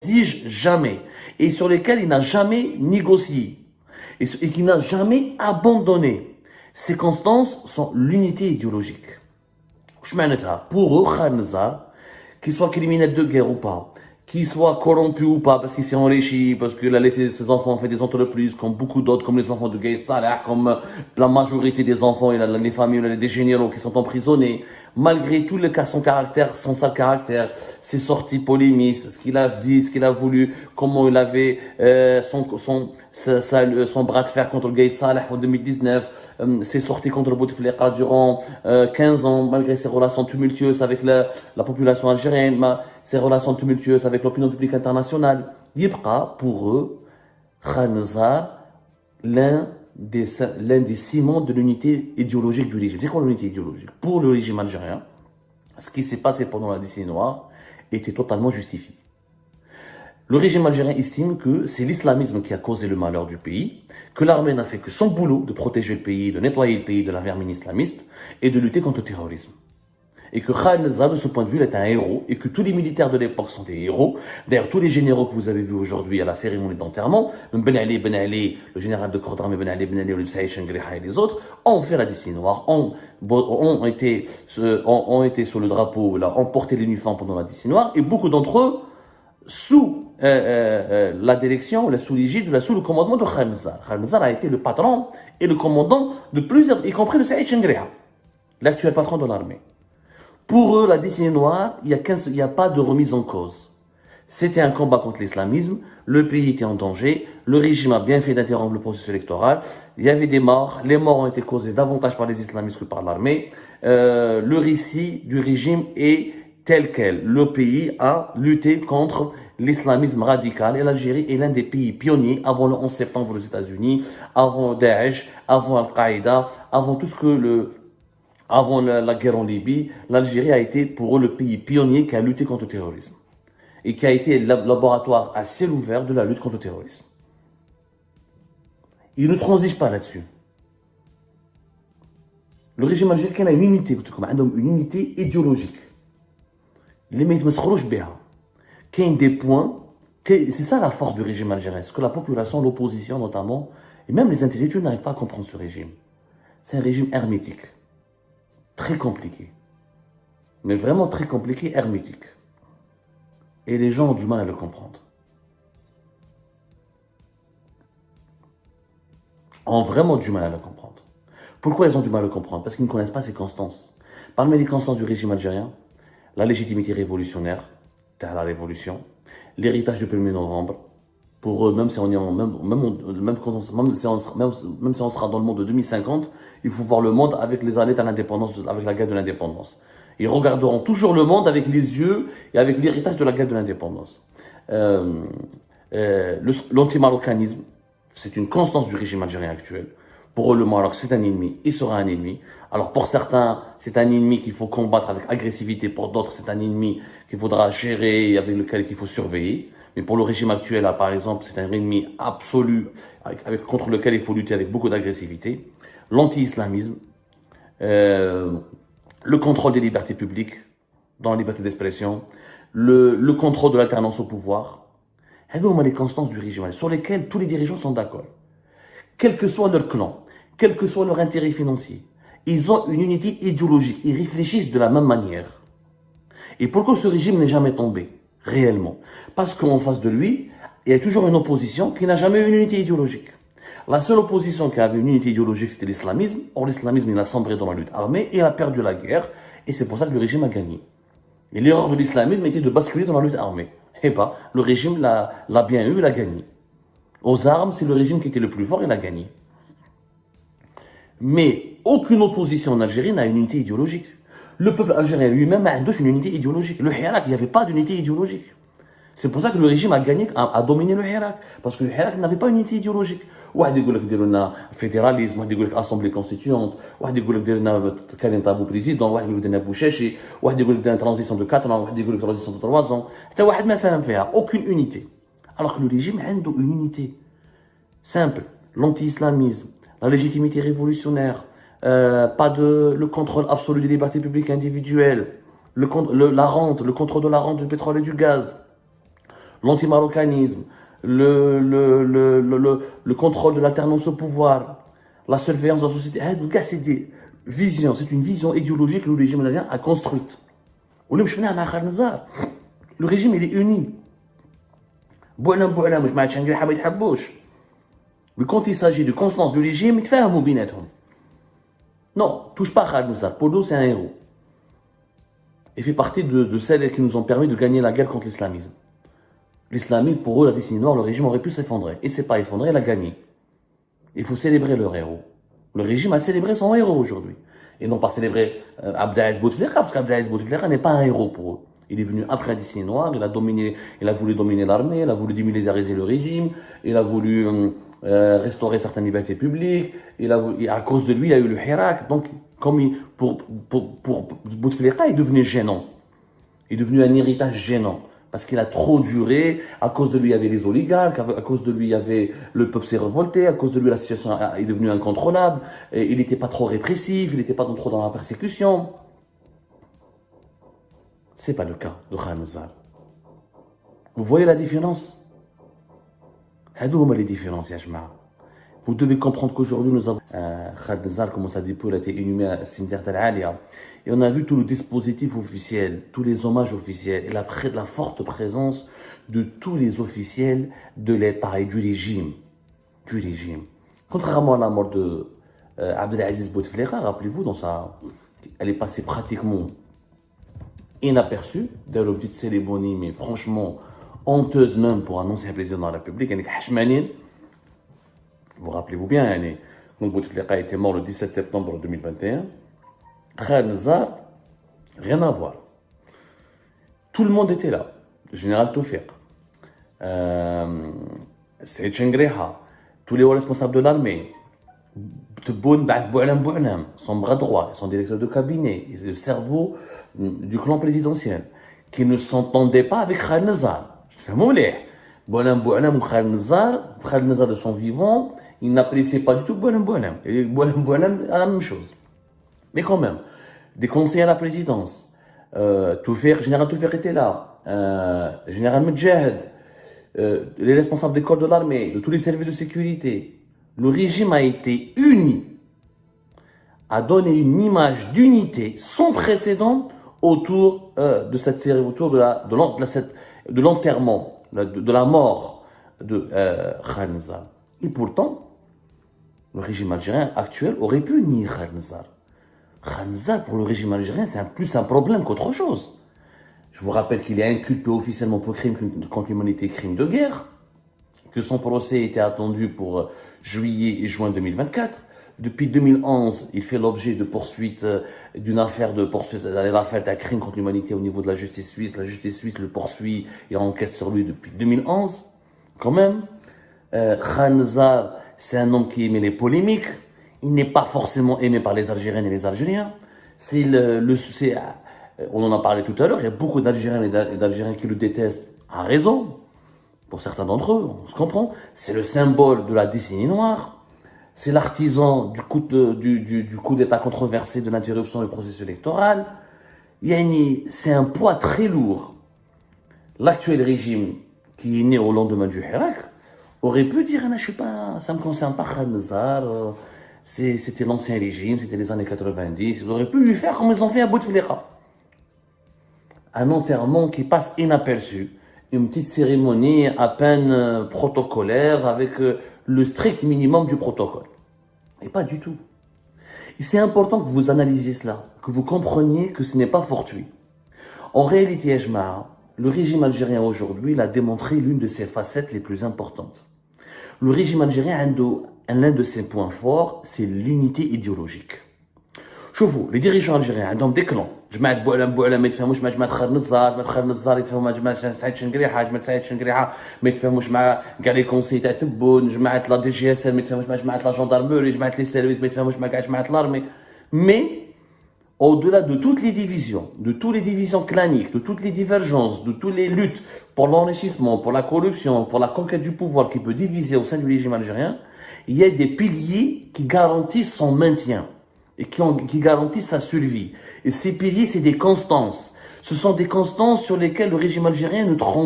n'exige jamais et sur lesquels il n'a jamais négocié et qu'il n'a jamais abandonné. Ces constances sont l'unité idéologique. Pour eux, Khanza, qu'il soit criminel de guerre ou pas, qu'il soit corrompu ou pas, parce qu'il s'est enrichi, parce qu'il a laissé ses enfants faire des entreprises, comme beaucoup d'autres, comme les enfants de Gaïs Salah, comme la majorité des enfants, il a les familles, il a des généraux qui sont emprisonnés. Malgré tout le cas, son caractère, son sale caractère, ses sorties polémiques, ce qu'il a dit, ce qu'il a voulu, comment il avait son bras de fer contre le Gaït Salah en 2019, ses sorties contre le Bouteflika durant 15 ans, malgré ses relations tumultueuses avec la population algérienne, ses relations tumultueuses avec l'opinion publique internationale. Yibqa, pour eux, Khanzar, l'un des ciments de l'unité idéologique du régime. C'est quoi l'unité idéologique? Pour le régime algérien, ce qui s'est passé pendant la décennie noire était totalement justifié. Le régime algérien estime que c'est l'islamisme qui a causé le malheur du pays, que l'armée n'a fait que son boulot de protéger le pays, de nettoyer le pays de la vermine islamiste et de lutter contre le terrorisme. Et que Khanza, de ce point de vue, est un héros, et que tous les militaires de l'époque sont des héros. D'ailleurs, tous les généraux que vous avez vus aujourd'hui à la cérémonie d'enterrement, Ben Ali, le général de corps d'armée Ben Ali, le Saïd Chengriha et les autres, ont fait la décennie noire, ont été sous le drapeau, là, ont porté l'uniforme pendant la décennie noire, et beaucoup d'entre eux, sous la direction, sous l'égide, sous le commandement de Khanza. Khanza a été le patron et le commandant de plusieurs, y compris le Saïd Chengriha, l'actuel patron de l'armée. Pour eux, la décennie noire, il n'y a pas de remise en cause. C'était un combat contre l'islamisme, le pays était en danger, le régime a bien fait d'interrompre le processus électoral, il y avait des morts, les morts ont été causées davantage par les islamistes que par l'armée. Le récit du régime est tel quel. Le pays a lutté contre l'islamisme radical et l'Algérie est l'un des pays pionniers avant le 11 septembre aux États-Unis, avant Daesh, avant Al-Qaïda, avant tout ce que avant la guerre en Libye, l'Algérie a été pour eux le pays pionnier qui a lutté contre le terrorisme et qui a été le laboratoire à ciel ouvert de la lutte contre le terrorisme. Ils ne transigent pas là-dessus. Le régime algérien a une unité idéologique. Les mecs ne se relâchent pas. Qu'il y a des points, c'est ça la force du régime algérien, c'est que la population, l'opposition notamment, et même les intellectuels n'arrivent pas à comprendre ce régime. C'est un régime hermétique. Très compliqué. Mais vraiment très compliqué, hermétique. Et les gens ont du mal à le comprendre. Ont vraiment du mal à le comprendre. Pourquoi ils ont du mal à le comprendre? Parce qu'ils ne connaissent pas ces constances. Parmi les constances du régime algérien, la légitimité révolutionnaire, c'est la révolution, l'héritage du 1er novembre. Pour eux, même si on sera dans le monde de 2050, il faut voir le monde avec les années de l'indépendance, avec la guerre de l'indépendance. Ils regarderont toujours le monde avec les yeux et avec l'héritage de la guerre de l'indépendance. L'antimarocanisme, c'est une constance du régime algérien actuel. Pour eux, le Maroc, c'est un ennemi, il sera un ennemi. Alors pour certains, c'est un ennemi qu'il faut combattre avec agressivité. Pour d'autres, c'est un ennemi qu'il faudra gérer et avec lequel il faut surveiller. Mais pour le régime actuel, là, par exemple, c'est un ennemi absolu contre lequel il faut lutter avec beaucoup d'agressivité. L'anti-islamisme, le contrôle des libertés publiques, dans la liberté d'expression, le contrôle de l'alternance au pouvoir. Et donc, les constances du régime sur lesquelles tous les dirigeants sont d'accord. Quel que soit leur clan, quel que soit leur intérêt financier, ils ont une unité idéologique, ils réfléchissent de la même manière. Et pourquoi ce régime n'est jamais tombé, réellement? Parce qu'en face de lui, il y a toujours une opposition qui n'a jamais eu une unité idéologique. La seule opposition qui avait une unité idéologique, c'était l'islamisme. Or, l'islamisme, il a sombré dans la lutte armée et il a perdu la guerre. Et c'est pour ça que le régime a gagné. Et l'erreur de l'islamisme était de basculer dans la lutte armée. Eh bien, le régime l'a bien eu, il a gagné. Aux armes, c'est le régime qui était le plus fort, il a gagné. Mais aucune opposition en Algérie n'a une unité idéologique. Le peuple algérien lui-même a une unité idéologique. Le Hirak, il n'y avait pas d'unité idéologique. C'est pour ça que le régime a gagné, a dominé le Hirak. Parce que le Hirak n'avait pas une unité idéologique. واحد يقول لك ديروا لنا fédéralisme, واحد يقول لك assemblée constituante, واحد يقول لك دير لنا كريم طابو بريزيدون, واحد يقول لك دير لنا بوشاشي, واحد يقول لك دير transition de 4 ans, واحد يقول لك transition de 3 ans. حتى واحد ما فاهم فيها, aucune unité. Alors que le régime a une unité simple, l'anti-islamisme, la légitimité révolutionnaire, le contrôle absolu des libertés publiques individuelles, la rente, le contrôle de la rente du pétrole et du gaz, l'anti-marocanisme, le contrôle de l'alternance au pouvoir, la surveillance de la société. C'est des visions, c'est une vision idéologique que le régime algérien a construite. Le régime, il est uni. Mais quand il s'agit de constance du régime, il fait un mot. Non, touche pas Khaled Nazar. Pour nous, c'est un héros. Il fait partie de celles qui nous ont permis de gagner la guerre contre l'islamisme. L'islamisme, pour eux, la décennie noire, le régime aurait pu s'effondrer. Il ne s'est pas effondré, il a gagné. Il faut célébrer leur héros. Le régime a célébré son héros aujourd'hui. Et non pas célébrer Abdelaziz Bouteflika, parce qu'Abdelaziz Bouteflika n'est pas un héros pour eux. Il est venu après la décennie noire, il a voulu dominer l'armée, il a voulu démilitariser le régime, il a voulu restaurer certaines libertés publiques, à cause de lui, il y a eu le Hirak. Donc, pour Bouteflika, il est devenu gênant. Il est devenu un héritage gênant. Parce qu'il a trop duré, à cause de lui, il y avait les oligarques, à cause de lui, il y avait le peuple s'est révolté, à cause de lui, la situation est devenue incontrôlable, et il n'était pas trop répressif, il n'était pas trop dans la persécution. C'est pas le cas de Khaled Nazar. Vous voyez la différence? Les différences, ya jma. Vous devez comprendre qu'aujourd'hui, nous avons Khaled Nazar, comme on s'est dit, il a été inhumé à cimetière Tel Alia. Et on a vu tout le dispositif officiel, tous les hommages officiels, et la forte présence de tous les officiels de l'État et du régime. Contrairement à la mort de Abdelaziz Bouteflika, rappelez-vous, elle est passée pratiquement inaperçue, dans une petite cérémonie, mais franchement honteuse même pour un ancien président de la République. Vous rappelez-vous bien, donc Bouteflika était mort le 17 septembre 2021. Khaled Nazar, rien à voir. Tout le monde était là. Le général Toufiq, Saïd Chengriha, tous les hauts responsables de l'armée, Tebboune Bou'alam, son bras droit, son directeur de cabinet, le cerveau du clan présidentiel, qui ne s'entendait pas avec Khaled Nazar. Je fais mouler. Bou'alam ou Khaled Nazar de son vivant, il n'appréciait pas du tout Bou'alam. Et Bou'alam a la même chose. Mais quand même, des conseillers à la présidence, général Toufiq était là, général Medjahed, les responsables des corps de l'armée, de tous les services de sécurité. Le régime a été uni, a donné une image d'unité sans précédent autour de cette série, autour de l'enterrement, de la mort de Khaled Nazar. Et pourtant, le régime algérien actuel aurait pu nier Khaled Nazar. Khaled Nazar, pour le régime algérien, c'est plus un problème qu'autre chose. Je vous rappelle qu'il est inculpé officiellement pour crime contre l'humanité, crime de guerre, que son procès était attendu pour juillet et juin 2024. Depuis 2011, il fait l'objet de poursuites, d'une affaire d'un crime contre l'humanité au niveau de la justice suisse. La justice suisse le poursuit et enquête sur lui depuis 2011. Quand même, Khaled Nazar, c'est un homme qui aimait les polémiques. Il n'est pas forcément aimé par les Algériennes et les Algériens. On en a parlé tout à l'heure, il y a beaucoup d'Algériens et d'Algériens qui le détestent, à raison. Pour certains d'entre eux, on se comprend. C'est le symbole de la décennie noire. C'est l'artisan du coup d'État controversé de l'interruption du processus électoral. C'est un poids très lourd. L'actuel régime, qui est né au lendemain du Hirak, aurait pu dire, je sais pas, ça ne me concerne pas Khaled Nazar, c'était l'ancien régime, c'était les années 90, ils auraient pu lui faire comme ils ont fait à Bouteflika. Un enterrement qui passe inaperçu, une petite cérémonie à peine protocolaire avec le strict minimum du protocole. Et pas du tout. Et c'est important que vous analysiez cela, que vous compreniez que ce n'est pas fortuit. En réalité, Ejma, le régime algérien aujourd'hui l'a démontré l'une de ses facettes les plus importantes. Le régime algérien, l'un de ses points forts, c'est l'unité idéologique. شوفوا les dirigeants algériens عندهم des clans. جماعة بوعلم ما يتفاهموش مع جماعة خالد نزار يتفاهموا مع جماعة سعيد شنقريحة، جماعة سعيد شنقريحة ما يتفاهموش مع كاع لي كونسي تاع تبون، جماعة لا دي جي اس ال ما يتفاهموش مع جماعة لا جوندارموري، جماعة لي سيرفيس ما يتفاهموش مع كاع جماعة لارمي. Mais au-delà de toutes les divisions, de toutes les divisions claniques, de toutes les divergences, de toutes les luttes pour l'enrichissement, pour la corruption, pour la conquête du pouvoir qui peut diviser au sein du régime algérien, il y a des piliers qui garantissent son maintien et qui garantissent sa survie. Et ces piliers, c'est des constances. Ce sont des constances sur lesquelles le régime algérien ne trompe